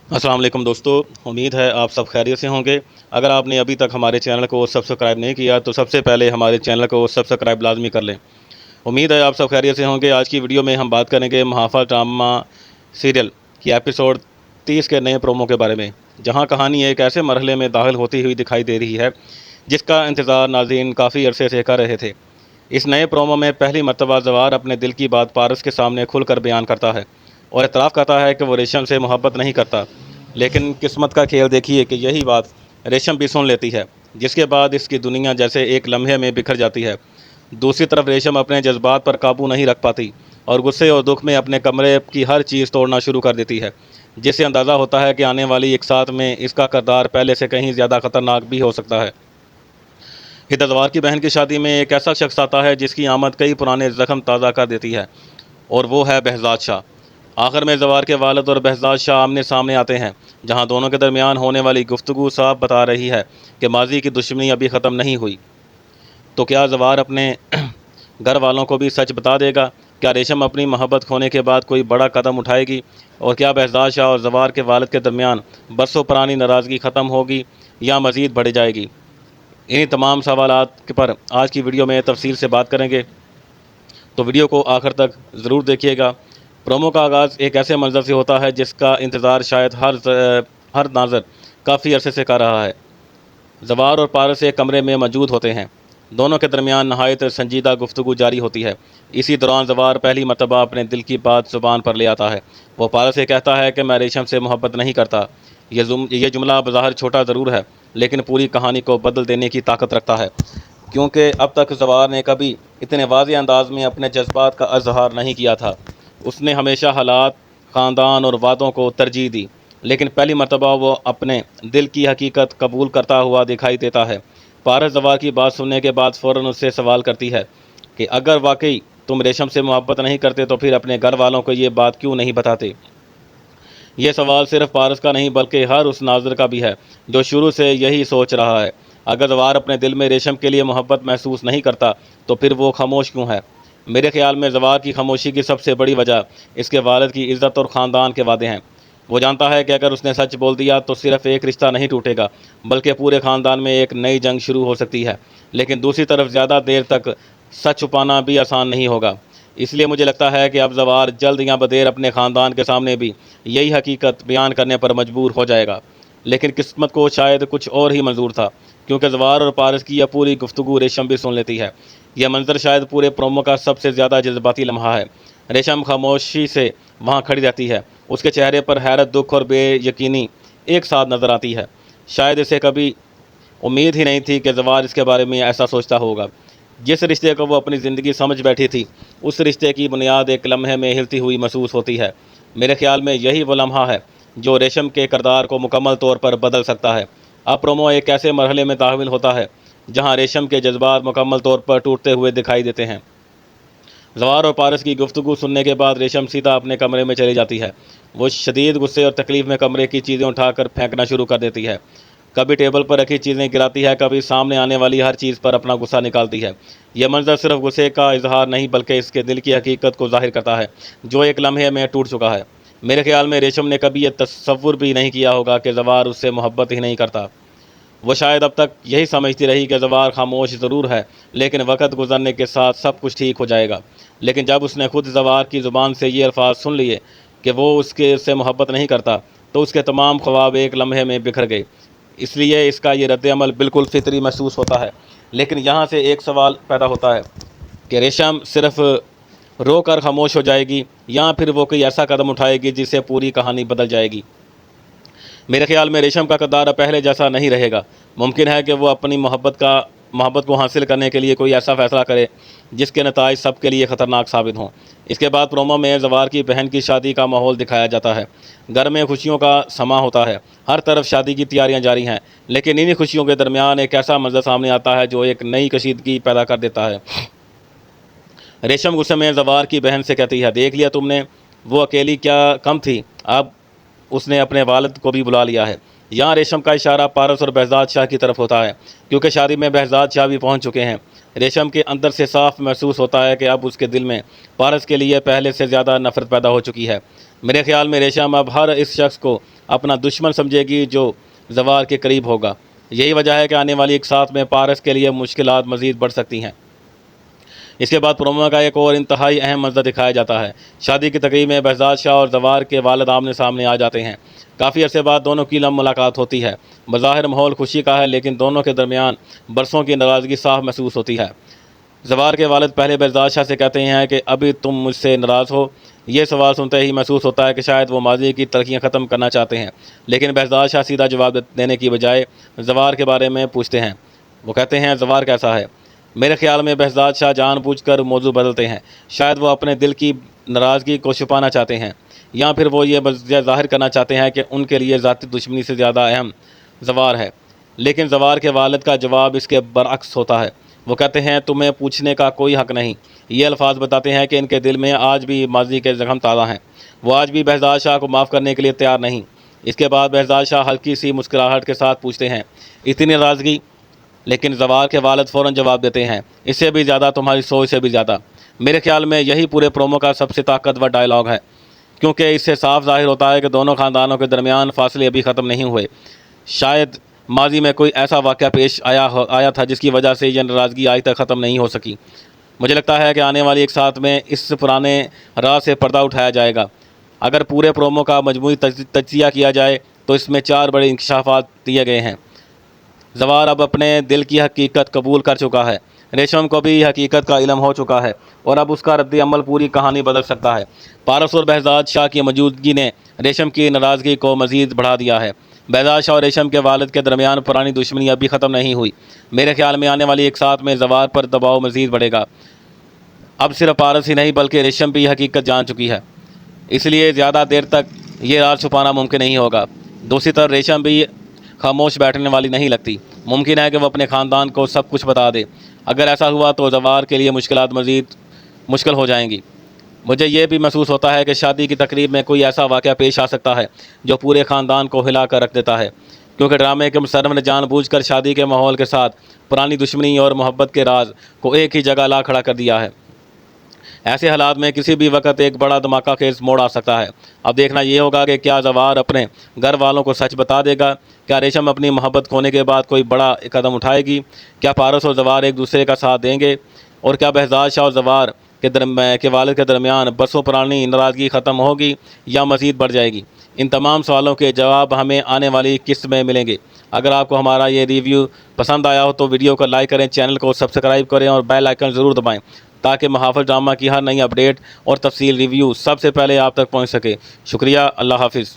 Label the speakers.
Speaker 1: अस्सलाम वालेकुम दोस्तों, उम्मीद है आप सब खैरियत से होंगे। अगर आपने अभी तक हमारे चैनल को सब्सक्राइब नहीं किया तो सबसे पहले हमारे चैनल को सब्सक्राइब लाजमी कर लें। उम्मीद है आप सब खैरियत से होंगे। आज की वीडियो में हम बात करेंगे महाफा ड्रामा सीरियल की एपिसोड 30 के नए प्रोमो के बारे में, जहां कहानी एक ऐसे मरहले में दाखिल होती हुई दिखाई दे रही है जिसका इंतज़ार नाज़रीन काफ़ी अरसे से कर रहे थे। इस नए प्रोमो में पहली मर्तबा जवार अपने दिल की बात पारस के सामने खुलकर बयान करता है और इतराफ़ करता है कि वो रेशम से मोहब्बत नहीं करता। लेकिन किस्मत का खेल देखिए कि यही बात रेशम भी सुन लेती है, जिसके बाद इसकी दुनिया जैसे एक लम्हे में बिखर जाती है। दूसरी तरफ रेशम अपने जज्बात पर काबू नहीं रख पाती और गुस्से और दुख में अपने कमरे की हर चीज़ तोड़ना शुरू कर देती है, जिससे अंदाज़ा होता है कि आने वाली एक साथ में इसका किरदार पहले से कहीं ज़्यादा ख़तरनाक भी हो सकता है। इधर जवार की बहन की शादी में एक ऐसा शख्स आता है जिसकी आमद कई पुराने ज़ख्म ताज़ा कर देती है, और वो है बहजाद शाह। आखिर में जवार के वालिद और बहजाद शाह आमने सामने आते हैं, जहां दोनों के दरमियान होने वाली गुफ्तगू साफ बता रही है कि माजी की दुश्मनी अभी ख़त्म नहीं हुई। तो क्या जवार अपने घर वालों को भी सच बता देगा? क्या रेशम अपनी मोहब्बत खोने के बाद कोई बड़ा कदम उठाएगी? और क्या बहजाद शाह और जवार के वालिद के दरमियान बरसों पुरानी नाराज़गी ख़त्म होगी या मज़ीद बढ़ जाएगी? इन्हीं तमाम सवालात पर आज की वीडियो में तफसील से बात करेंगे, तो वीडियो को आखिर तक ज़रूर देखिएगा। प्रोमो का आगाज़ एक ऐसे मंजर से होता है जिसका इंतज़ार शायद हर नाज़र काफ़ी अरसे से कर रहा है। जवार और पारस एक कमरे में मौजूद होते हैं। दोनों के दरमियान नहायत संजीदा गुफ्तगू जारी होती है। इसी दौरान जवार पहली मरतबा अपने दिल की बात ज़ुबान पर ले आता है। वो पारस से कहता है कि मैं रेशम से मोहब्बत नहीं करता। ये जुमला बज़ाहिर छोटा ज़रूर है, लेकिन पूरी कहानी को बदल देने की ताकत रखता है, क्योंकि अब तक जवार ने कभी इतने वाज़ेह अंदाज में अपने जज्बात का इजहार नहीं किया था। उसने हमेशा हालात, ख़ानदान और वादों को तरजीह दी, लेकिन पहली मर्तबा वो अपने दिल की हकीकत कबूल करता हुआ दिखाई देता है। पारस जवार की बात सुनने के बाद फ़ौरन उससे सवाल करती है कि अगर वाकई तुम रेशम से मोहब्बत नहीं करते तो फिर अपने घर वालों को ये बात क्यों नहीं बताते? यह सवाल सिर्फ पारस का नहीं बल्कि हर उस नाज़र का भी है जो शुरू से यही सोच रहा है। अगर जवार अपने दिल में रेशम के लिए मोहब्बत महसूस नहीं करता तो फिर वो खामोश क्यों है? मेरे ख्याल में जवार की खामोशी की सबसे बड़ी वजह इसके वालिद की इज़्ज़त और ख़ानदान के वादे हैं। वो जानता है कि अगर उसने सच बोल दिया तो सिर्फ एक रिश्ता नहीं टूटेगा, बल्कि पूरे ख़ानदान में एक नई जंग शुरू हो सकती है। लेकिन दूसरी तरफ ज़्यादा देर तक सच छुपाना भी आसान नहीं होगा। इसलिए मुझे लगता है कि अब जवार जल्द या बदेर अपने ख़ानदान के सामने भी यही हकीकत बयान करने पर मजबूर हो जाएगा। लेकिन किस्मत को शायद कुछ और ही मंजूर था, क्योंकि जवार और पारस की यह पूरी गुफ्तगू रेशम भी सुन लेती है। यह मंजर शायद पूरे प्रोमो का सबसे ज़्यादा जज्बाती लम्हा है। रेशम खामोशी से वहाँ खड़ी रहती है। उसके चेहरे पर हैरत, दुख और बेयकीनी एक साथ नज़र आती है। शायद इसे कभी उम्मीद ही नहीं थी कि जवार इसके बारे में ऐसा सोचता होगा। जिस रिश्ते को वो अपनी ज़िंदगी समझ बैठी थी, उस रिश्ते की बुनियाद एक लम्हे में हिलती हुई महसूस होती है। मेरे ख्याल में यही वो लम्हा है जो रेशम के किरदार को मुकम्मल तौर पर बदल सकता है। अब प्रोमो एक ऐसे मरहले में दाखिल होता है जहां रेशम के जज्बात मुकम्मल तौर पर टूटते हुए दिखाई देते हैं। जवार और पारस की गुफ्तगू सुनने के बाद रेशम सीधा अपने कमरे में चली जाती है। वो शदीद गुस्से और तकलीफ़ में कमरे की चीज़ें उठाकर फेंकना शुरू कर देती है। कभी टेबल पर रखी चीज़ें गिराती है, कभी सामने आने वाली हर चीज़ पर अपना गुस्सा निकालती है। यह मंजर सिर्फ गुस्से का इजहार नहीं बल्कि इसके दिल की हकीकत को जाहिर करता है, जो एक लम्हे में टूट चुका है। मेरे ख्याल में रेशम ने कभी यह तसव्वुर भी नहीं किया होगा कि जवार उससे मोहब्बत ही नहीं करता। वो शायद अब तक यही समझती रही कि जवार खामोश ज़रूर है, लेकिन वक्त गुजरने के साथ सब कुछ ठीक हो जाएगा। लेकिन जब उसने खुद जवार की ज़ुबान से ये अल्फाज सुन लिए कि वो उससे मोहब्बत नहीं करता, तो उसके तमाम ख्वाब एक लम्हे में बिखर गए। इसलिए इसका ये रद्द-ए-अमल बिल्कुल फितरी महसूस होता है। लेकिन यहाँ से एक सवाल पैदा होता है कि रेशम सिर्फ रो कर खामोश हो जाएगी या फिर वो कोई ऐसा कदम उठाएगी जिससे पूरी कहानी बदल जाएगी? मेरे ख्याल में रेशम का किरदार अब पहले जैसा नहीं रहेगा। मुमकिन है कि वो अपनी मोहब्बत को हासिल करने के लिए कोई ऐसा फ़ैसला करे जिसके नताइज सबके लिए ख़तरनाक साबित हों। इसके बाद प्रोमो में जवार की बहन की शादी का माहौल दिखाया जाता है। घर में खुशियों का समा होता है, हर तरफ शादी की तैयारियां जारी हैं। लेकिन इन्हीं खुशियों के दरमियान एक ऐसा मंजर सामने आता है जो एक नई कशीदगी पैदा कर देता है। रेशम गुस्से में जवार की बहन से कहती है, देख लिया तुमने, वो अकेली क्या कम थी, अब اس نے اپنے والد کو بھی بلا لیا ہے۔ یہاں ریشم کا اشارہ پارس اور بہزاد شاہ کی طرف ہوتا ہے، کیونکہ شادی میں بہزاد شاہ بھی پہنچ چکے ہیں۔ ریشم کے اندر سے صاف محسوس ہوتا ہے کہ اب اس کے دل میں پارس کے لیے پہلے سے زیادہ نفرت پیدا ہو چکی ہے۔ میرے خیال میں ریشم اب ہر اس شخص کو اپنا دشمن سمجھے گی جو زوال کے قریب ہوگا۔ یہی وجہ ہے کہ آنے والی ایک ساتھ میں پارس کے لیے مشکلات مزید بڑھ سکتی ہیں۔ اس کے بعد پرومو کا ایک اور انتہائی اہم منظر دکھایا جاتا ہے۔ شادی کی تقریب میں بہزاد شاہ اور زوار کے والد آمنے سامنے آ جاتے ہیں۔ کافی عرصے بعد دونوں کی ملاقات ہوتی ہے۔ بظاہر ماحول خوشی کا ہے، لیکن دونوں کے درمیان برسوں کی ناراضگی صاف محسوس ہوتی ہے۔ زوار کے والد پہلے بہزاد شاہ سے کہتے ہیں کہ ابھی تم مجھ سے ناراض ہو۔ یہ سوال سنتے ہی محسوس ہوتا ہے کہ شاید وہ ماضی کی تلخیاں ختم کرنا چاہتے ہیں، لیکن بہزاد شاہ سیدھا جواب دینے کی بجائے زوار کے بارے میں پوچھتے ہیں۔ وہ کہتے ہیں زوار کیسا ہے؟ میرے خیال میں بہزاد شاہ جان بوجھ کر موضوع بدلتے ہیں۔ شاید وہ اپنے دل کی ناراضگی کو چھپانا چاہتے ہیں، یا پھر وہ یہ ظاہر کرنا چاہتے ہیں کہ ان کے لیے ذاتی دشمنی سے زیادہ اہم زوار ہے۔ لیکن زوار کے والد کا جواب اس کے برعکس ہوتا ہے۔ وہ کہتے ہیں تمہیں پوچھنے کا کوئی حق نہیں۔ یہ الفاظ بتاتے ہیں کہ ان کے دل میں آج بھی ماضی کے زخم تازہ ہیں۔ وہ آج بھی بہزاد شاہ کو معاف کرنے کے لیے تیار نہیں۔ اس کے بعد بہزاد شاہ ہلکی سی مسکراہٹ کے ساتھ پوچھتے ہیں اتنی ناراضگی؟ لیکن زوار کے والد فوراً جواب دیتے ہیں اس سے بھی زیادہ، تمہاری سوچ سے بھی زیادہ۔ میرے خیال میں یہی پورے پرومو کا سب سے طاقتور ڈائلاگ ہے، کیونکہ اس سے صاف ظاہر ہوتا ہے کہ دونوں خاندانوں کے درمیان فاصلے ابھی ختم نہیں ہوئے۔ شاید ماضی میں کوئی ایسا واقعہ پیش آیا تھا جس کی وجہ سے یہ ناراضگی آج تک ختم نہیں ہو سکی۔ مجھے لگتا ہے کہ آنے والی ایک ساتھ میں اس پرانے راز سے پردہ اٹھایا جائے گا۔ اگر پورے پرومو کا مجموعی تجزیہ کیا جائے تو اس میں 4 بڑے انکشافات دیے گئے ہیں۔ زوار اب اپنے دل کی حقیقت قبول کر چکا ہے، ریشم کو بھی حقیقت کا علم ہو چکا ہے، اور اب اس کا رد عمل پوری کہانی بدل سکتا ہے۔ پارس اور بہزاد شاہ کی موجودگی نے ریشم کی ناراضگی کو مزید بڑھا دیا ہے۔ بہزاد شاہ اور ریشم کے والد کے درمیان پرانی دشمنی ابھی ختم نہیں ہوئی۔ میرے خیال میں آنے والی ایک ساتھ میں زوار پر دباؤ مزید بڑھے گا۔ اب صرف پارس ہی نہیں بلکہ ریشم بھی حقیقت جان چکی ہے، اس لیے زیادہ دیر تک یہ راز چھپانا ممکن نہیں ہوگا۔ دوسری طرف ریشم بھی خاموش بیٹھنے والی نہیں لگتی۔ ممکن ہے کہ وہ اپنے خاندان کو سب کچھ بتا دے۔ اگر ایسا ہوا تو زوار کے لیے مشکلات مزید مشکل ہو جائیں گی۔ مجھے یہ بھی محسوس ہوتا ہے کہ شادی کی تقریب میں کوئی ایسا واقعہ پیش آ سکتا ہے جو پورے خاندان کو ہلا کر رکھ دیتا ہے، کیونکہ ڈرامے کے مصنف نے جان بوجھ کر شادی کے ماحول کے ساتھ پرانی دشمنی اور محبت کے راز کو ایک ہی جگہ لا کھڑا کر دیا ہے۔ ایسے حالات میں کسی بھی وقت ایک بڑا دھماکہ خیز موڑ آ سکتا ہے۔ اب دیکھنا یہ ہوگا کہ کیا زوار اپنے گھر والوں کو سچ بتا دے گا؟ کیا ریشم اپنی محبت کھونے کے بعد کوئی بڑا قدم اٹھائے گی؟ کیا پارس اور زوار ایک دوسرے کا ساتھ دیں گے؟ اور کیا بہزاد شاہ اور زوار کے والد کے درمیان برسوں پرانی ناراضگی ختم ہوگی یا مزید بڑھ جائے گی؟ ان تمام سوالوں کے جواب ہمیں آنے والی قسط میں ملیں گے۔ اگر آپ کو ہمارا یہ ریویو پسند آیا ہو تو ویڈیو کو لائک کریں، چینل کو سبسکرائب کریں اور بیل آئیکن ضرور دبائیں تاکہ محافظ ڈرامہ کی ہر نئی اپڈیٹ اور تفصیل ریویو سب سے پہلے آپ تک پہنچ سکے۔ شکریہ، اللہ حافظ۔